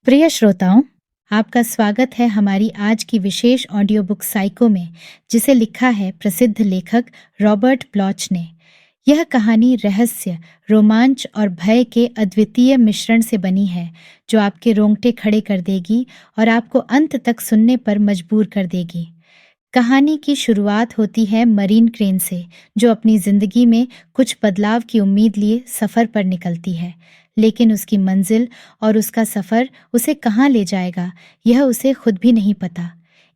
प्रिय श्रोताओं, आपका स्वागत है हमारी आज की विशेष ऑडियो बुक साइको में, जिसे लिखा है प्रसिद्ध लेखक रॉबर्ट ब्लॉच ने। यह कहानी रहस्य, रोमांच और भय के अद्वितीय मिश्रण से बनी है, जो आपके रोंगटे खड़े कर देगी और आपको अंत तक सुनने पर मजबूर कर देगी। कहानी की शुरुआत होती है मरीन क्रेन से, जो अपनी जिंदगी में कुछ बदलाव की उम्मीद लिए सफर पर निकलती है। लेकिन उसकी मंजिल और उसका सफर उसे कहाँ ले जाएगा, यह उसे खुद भी नहीं पता।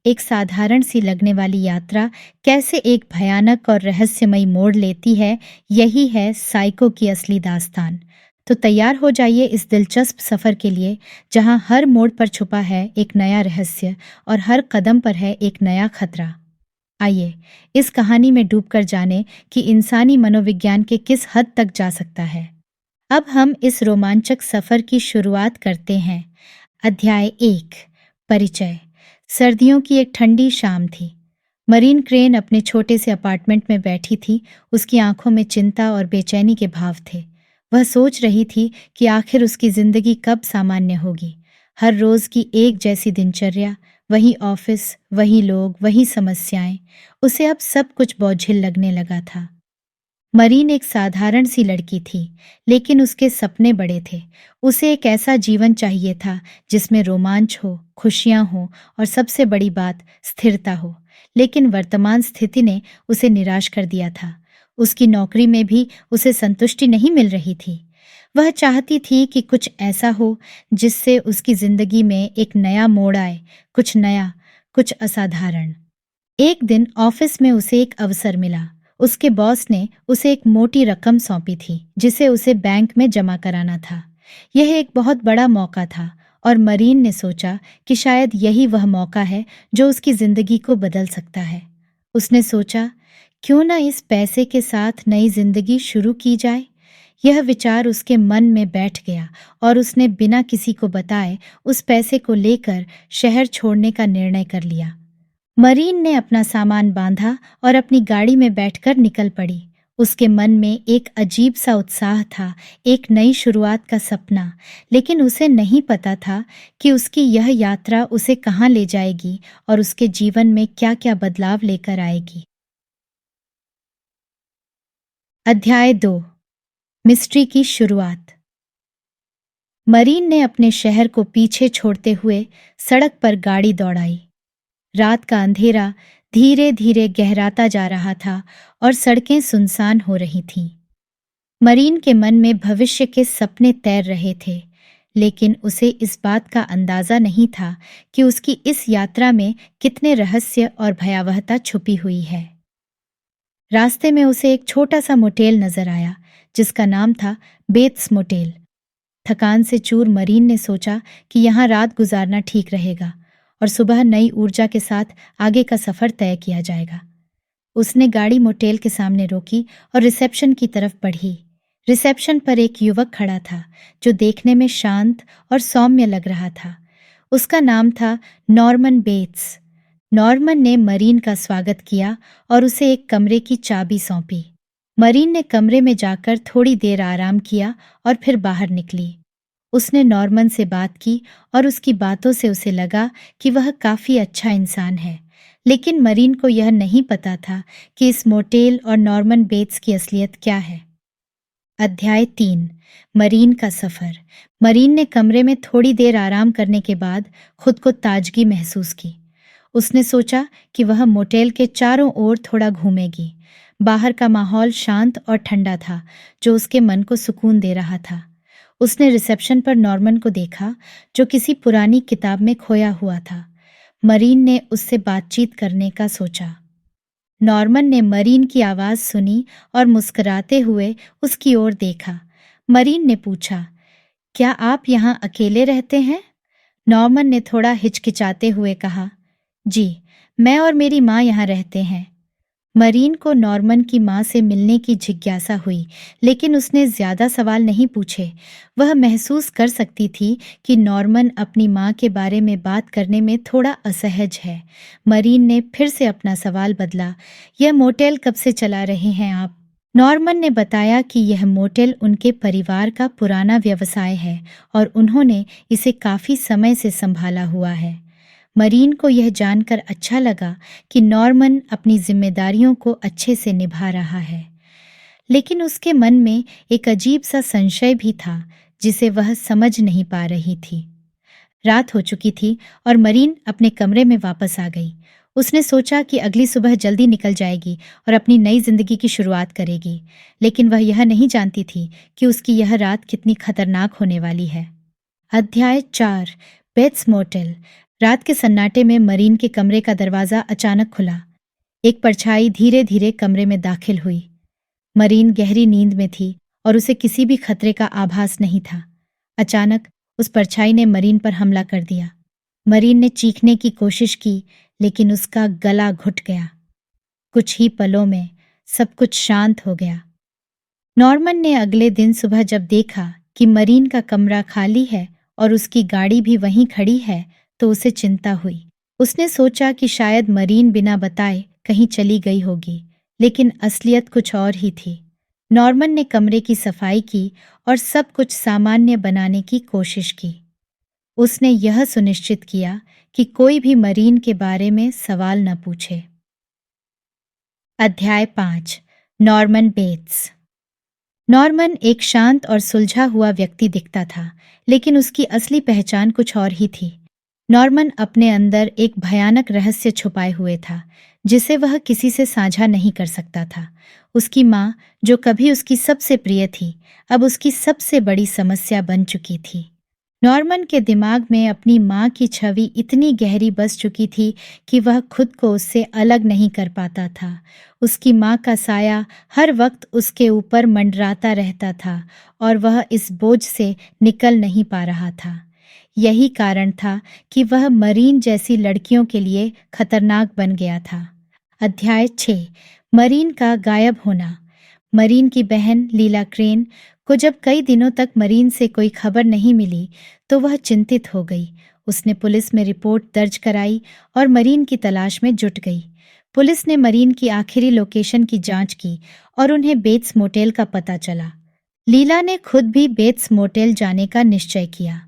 एक साधारण सी लगने वाली यात्रा कैसे एक भयानक और रहस्यमयी मोड़ लेती है, यही है साइको की असली दास्तान। तो तैयार हो जाइए इस दिलचस्प सफर के लिए, जहां हर मोड़ पर छुपा है एक नया रहस्य और हर कदम पर है एक नया खतरा। आइए इस कहानी में डूबकर जाने कि इंसानी मनोविज्ञान के किस हद तक जा सकता है। अब हम इस रोमांचक सफर की शुरुआत करते हैं। अध्याय 1। परिचय। सर्दियों की एक ठंडी शाम थी। मरीन क्रेन अपने छोटे से अपार्टमेंट में बैठी थी। उसकी आंखों में चिंता और बेचैनी के भाव थे। वह सोच रही थी कि आखिर उसकी जिंदगी कब सामान्य होगी। हर रोज की एक जैसी दिनचर्या, वही ऑफिस, वही लोग, वही समस्याएं। उसे अब सब कुछ बोझिल लगने लगा था। मरीन एक साधारण सी लड़की थी, लेकिन उसके सपने बड़े थे। उसे एक ऐसा जीवन चाहिए था जिसमें रोमांच हो, खुशियां हो और सबसे बड़ी बात स्थिरता हो। लेकिन वर्तमान स्थिति ने उसे निराश कर दिया था। उसकी नौकरी में भी उसे संतुष्टि नहीं मिल रही थी। वह चाहती थी कि कुछ ऐसा हो जिससे उसकी जिंदगी में एक नया मोड़ आए, कुछ नया, कुछ असाधारण। एक दिन ऑफिस में उसे एक अवसर मिला। उसके बॉस ने उसे एक मोटी रकम सौंपी थी, जिसे उसे बैंक में जमा कराना था। यह एक बहुत बड़ा मौका था और मरीन ने सोचा कि शायद यही वह मौका है जो उसकी जिंदगी को बदल सकता है। उसने सोचा, क्यों ना इस पैसे के साथ नई जिंदगी शुरू की जाए। यह विचार उसके मन में बैठ गया और उसने बिना किसी को बताए उस पैसे को लेकर शहर छोड़ने का निर्णय कर लिया। मरीन ने अपना सामान बांधा और अपनी गाड़ी में बैठकर निकल पड़ी। उसके मन में एक अजीब सा उत्साह था, एक नई शुरुआत का सपना। लेकिन उसे नहीं पता था कि उसकी यह यात्रा उसे कहाँ ले जाएगी और उसके जीवन में क्या-क्या बदलाव लेकर आएगी। अध्याय 2। मिस्ट्री की शुरुआत। मरीन ने अपने शहर को पीछे छोड़ते हुए सड़क पर गाड़ी दौड़ाई। रात का अंधेरा धीरे धीरे गहराता जा रहा था और सड़कें सुनसान हो रही थीं। मरीन के मन में भविष्य के सपने तैर रहे थे, लेकिन उसे इस बात का अंदाजा नहीं था कि उसकी इस यात्रा में कितने रहस्य और भयावहता छुपी हुई है। रास्ते में उसे एक छोटा सा मोटेल नजर आया, जिसका नाम था बेट्स मोटेल। थकान से चूर मरीन ने सोचा कि यहाँ रात गुजारना ठीक रहेगा और सुबह नई ऊर्जा के साथ आगे का सफर तय किया जाएगा। उसने गाड़ी मोटेल के सामने रोकी और रिसेप्शन की तरफ बढ़ी। रिसेप्शन पर एक युवक खड़ा था, जो देखने में शांत और सौम्य लग रहा था। उसका नाम था नॉर्मन बेट्स। नॉर्मन ने मरीन का स्वागत किया और उसे एक कमरे की चाबी सौंपी। मरीन ने कमरे में जाकर थोड़ी देर आराम किया और फिर बाहर निकली। उसने नॉर्मन से बात की और उसकी बातों से उसे लगा कि वह काफी अच्छा इंसान है। लेकिन मरीन को यह नहीं पता था कि इस मोटेल और नॉर्मन बेट्स की असलियत क्या है। अध्याय 3। मरीन का सफर। मरीन ने कमरे में थोड़ी देर आराम करने के बाद खुद को ताजगी महसूस की। उसने सोचा कि वह मोटेल के चारों ओर थोड़ा घूमेगी। बाहर का माहौल शांत और ठंडा था, जो उसके मन को सुकून दे रहा था। उसने रिसेप्शन पर नॉर्मन को देखा, जो किसी पुरानी किताब में खोया हुआ था। मरीन ने उससे बातचीत करने का सोचा। नॉर्मन ने मरीन की आवाज सुनी और मुस्कुराते हुए उसकी ओर देखा। मरीन ने पूछा, क्या आप यहाँ अकेले रहते हैं? नॉर्मन ने थोड़ा हिचकिचाते हुए कहा, जी, मैं और मेरी माँ यहाँ रहते हैं। मरीन को नॉर्मन की माँ से मिलने की जिज्ञासा हुई, लेकिन उसने ज्यादा सवाल नहीं पूछे। वह महसूस कर सकती थी कि नॉर्मन अपनी माँ के बारे में बात करने में थोड़ा असहज है। मरीन ने फिर से अपना सवाल बदला, यह मोटेल कब से चला रहे हैं आप? नॉर्मन ने बताया कि यह मोटेल उनके परिवार का पुराना व्यवसाय है और उन्होंने इसे काफी समय से संभाला हुआ है। मरीन को यह जानकर अच्छा लगा कि नॉर्मन अपनी जिम्मेदारियों को अच्छे से निभा रहा है, लेकिन उसके मन में एक अजीब सा संशय भी था जिसे वह समझ नहीं पा रही थी। रात हो चुकी थी और मरीन अपने कमरे में वापस आ गई। उसने सोचा कि अगली सुबह जल्दी निकल जाएगी और अपनी नई जिंदगी की शुरुआत करेगी, लेकिन वह यह नहीं जानती थी कि उसकी यह रात कितनी खतरनाक होने वाली है। अध्याय 4। Bates Motel. रात के सन्नाटे में मरीन के कमरे का दरवाजा अचानक खुला। एक परछाई धीरे धीरे कमरे में दाखिल हुई। मरीन गहरी नींद में थी और उसे किसी भी खतरे का आभास नहीं था। अचानक उस परछाई ने मरीन पर हमला कर दिया। मरीन ने चीखने की कोशिश की, लेकिन उसका गला घुट गया। कुछ ही पलों में सब कुछ शांत हो गया। नॉर्मन ने अगले दिन सुबह जब देखा कि मरीन का कमरा खाली है और उसकी गाड़ी भी वहीं खड़ी है, तो उसे चिंता हुई। उसने सोचा कि शायद मरीन बिना बताए कहीं चली गई होगी, लेकिन असलियत कुछ और ही थी। नॉर्मन ने कमरे की सफाई की और सब कुछ सामान्य बनाने की कोशिश की। उसने यह सुनिश्चित किया कि कोई भी मरीन के बारे में सवाल न पूछे। अध्याय 5। Norman bets. नॉर्मन एक शांत और सुलझा हुआ व्यक्ति दिखता था, लेकिन उसकी असली पहचान कुछ और ही थी। नॉर्मन अपने अंदर एक भयानक रहस्य छुपाए हुए था, जिसे वह किसी से साझा नहीं कर सकता था। उसकी माँ, जो कभी उसकी सबसे प्रिय थी, अब उसकी सबसे बड़ी समस्या बन चुकी थी। नॉर्मन के दिमाग में अपनी माँ की छवि इतनी गहरी बस चुकी थी कि वह खुद को उससे अलग नहीं कर पाता था। उसकी माँ का साया हर वक्त उसके ऊपर मंडराता रहता था और वह इस बोझ से निकल नहीं पा रहा था। यही कारण था कि वह मरीन जैसी लड़कियों के लिए खतरनाक बन गया था। अध्याय 6। मरीन का गायब होना। मरीन की बहन लीला क्रेन को जब कई दिनों तक मरीन से कोई खबर नहीं मिली, तो वह चिंतित हो गई। उसने पुलिस में रिपोर्ट दर्ज कराई और मरीन की तलाश में जुट गई। पुलिस ने मरीन की आखिरी लोकेशन की जांच की और उन्हें बेट्स मोटेल का पता चला। लीला ने खुद भी बेट्स मोटेल जाने का निश्चय किया।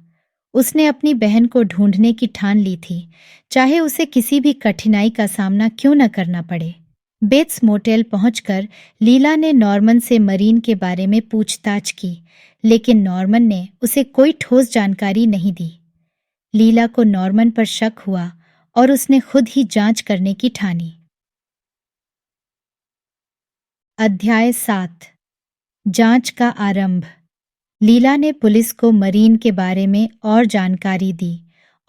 उसने अपनी बहन को ढूंढने की ठान ली थी, चाहे उसे किसी भी कठिनाई का सामना क्यों न करना पड़े। बेट्स मोटेल पहुंचकर लीला ने नॉर्मन से मरीन के बारे में पूछताछ की, लेकिन नॉर्मन ने उसे कोई ठोस जानकारी नहीं दी। लीला को नॉर्मन पर शक हुआ और उसने खुद ही जांच करने की ठानी। अध्याय 7। जांच का आरंभ। लीला ने पुलिस को मरीन के बारे में और जानकारी दी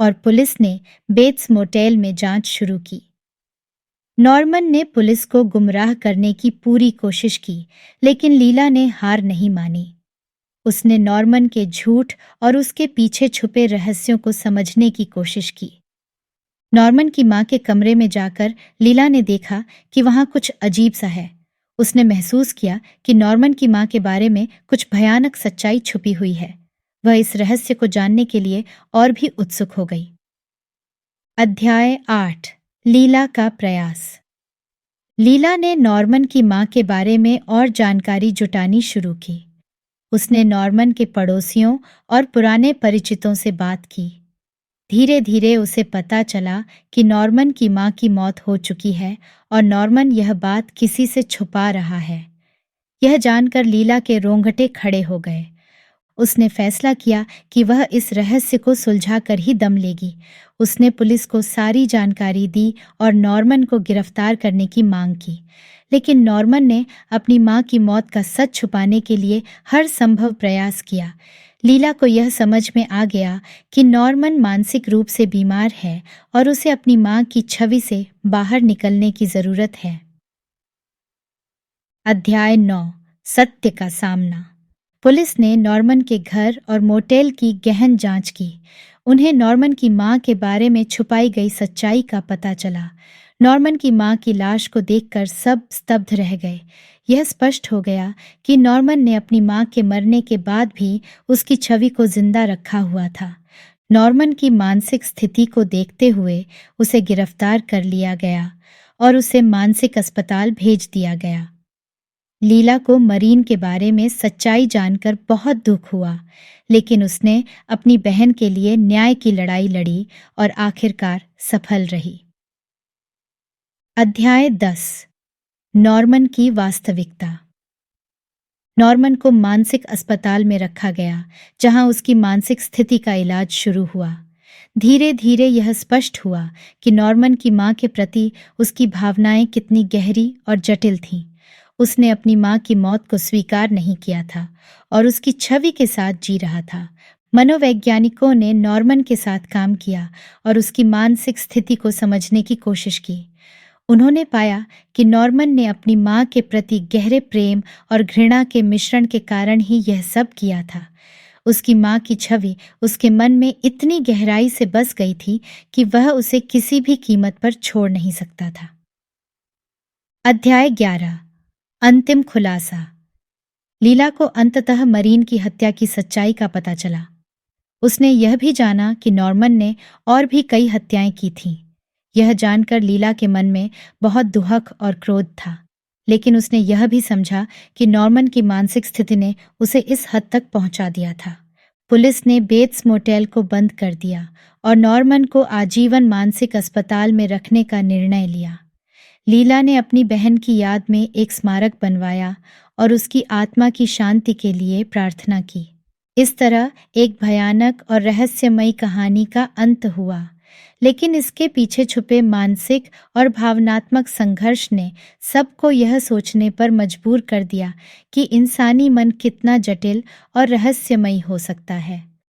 और पुलिस ने बेट्स मोटेल में जांच शुरू की। नॉर्मन ने पुलिस को गुमराह करने की पूरी कोशिश की, लेकिन लीला ने हार नहीं मानी। उसने नॉर्मन के झूठ और उसके पीछे छुपे रहस्यों को समझने की कोशिश की। नॉर्मन की मां के कमरे में जाकर लीला ने देखा कि वहां कुछ अजीब सा है। उसने महसूस किया कि नॉर्मन की मां के बारे में कुछ भयानक सच्चाई छुपी हुई है। वह इस रहस्य को जानने के लिए और भी उत्सुक हो गई। अध्याय 8। लीला का प्रयास। लीला ने नॉर्मन की मां के बारे में और जानकारी जुटानी शुरू की। उसने नॉर्मन के पड़ोसियों और पुराने परिचितों से बात की। धीरे धीरे उसे पता चला कि नॉर्मन की मां की मौत हो चुकी है और नॉर्मन यह बात किसी से छुपा रहा है। यह जानकर लीला के रोंगटे खड़े हो गए। उसने फैसला किया कि वह इस रहस्य को सुलझा कर ही दम लेगी। उसने पुलिस को सारी जानकारी दी और नॉर्मन को गिरफ्तार करने की मांग की, लेकिन नॉर्मन ने अपनी मां की मौत का सच छुपाने के लिए हर संभव प्रयास किया। लीला को यह समझ में आ गया कि नॉर्मन मानसिक रूप से बीमार है और उसे अपनी मां की छवि से बाहर निकलने की जरूरत है। अध्याय 9। सत्य का सामना। पुलिस ने नॉर्मन के घर और मोटेल की गहन जांच की। उन्हें नॉर्मन की मां के बारे में छुपाई गई सच्चाई का पता चला। नॉर्मन की मां की लाश को देखकर सब स्तब्ध रह गए। यह स्पष्ट हो गया कि नॉर्मन ने अपनी मां के मरने के बाद भी उसकी छवि को जिंदा रखा हुआ था। नॉर्मन की मानसिक स्थिति को देखते हुए उसे गिरफ्तार कर लिया गया और उसे मानसिक अस्पताल भेज दिया गया। लीला को मरीन के बारे में सच्चाई जानकर बहुत दुख हुआ, लेकिन उसने अपनी बहन के लिए न्याय की लड़ाई लड़ी और आखिरकार सफल रही। अध्याय 10। नॉर्मन की वास्तविकता। नॉर्मन को मानसिक अस्पताल में रखा गया, जहां उसकी मानसिक स्थिति का इलाज शुरू हुआ। धीरे धीरे यह स्पष्ट हुआ कि नॉर्मन की मां के प्रति उसकी भावनाएं कितनी गहरी और जटिल थीं। उसने अपनी मां की मौत को स्वीकार नहीं किया था और उसकी छवि के साथ जी रहा था। मनोवैज्ञानिकों ने नॉर्मन के साथ काम किया और उसकी मानसिक स्थिति को समझने की कोशिश की। उन्होंने पाया कि नॉर्मन ने अपनी मां के प्रति गहरे प्रेम और घृणा के मिश्रण के कारण ही यह सब किया था। उसकी मां की छवि उसके मन में इतनी गहराई से बस गई थी कि वह उसे किसी भी कीमत पर छोड़ नहीं सकता था। अध्याय 11। अंतिम खुलासा। लीला को अंततः मरीन की हत्या की सच्चाई का पता चला। उसने यह भी जाना कि नॉर्मन ने और भी कई हत्याएं की थीं। यह जानकर लीला के मन में बहुत दुहक और क्रोध था, लेकिन उसने यह भी समझा कि नॉर्मन की मानसिक स्थिति ने उसे इस हद तक पहुंचा दिया था। पुलिस ने बेट्स मोटेल को बंद कर दिया और नॉर्मन को आजीवन मानसिक अस्पताल में रखने का निर्णय लिया। लीला ने अपनी बहन की याद में एक स्मारक बनवाया और उसकी आत्मा की शांति के लिए प्रार्थना की। इस तरह एक भयानक और रहस्यमयी कहानी का अंत हुआ, लेकिन इसके पीछे छुपे मानसिक और भावनात्मक संघर्ष ने सबको यह सोचने पर मजबूर कर दिया कि इंसानी मन कितना जटिल और रहस्यमयी हो सकता है।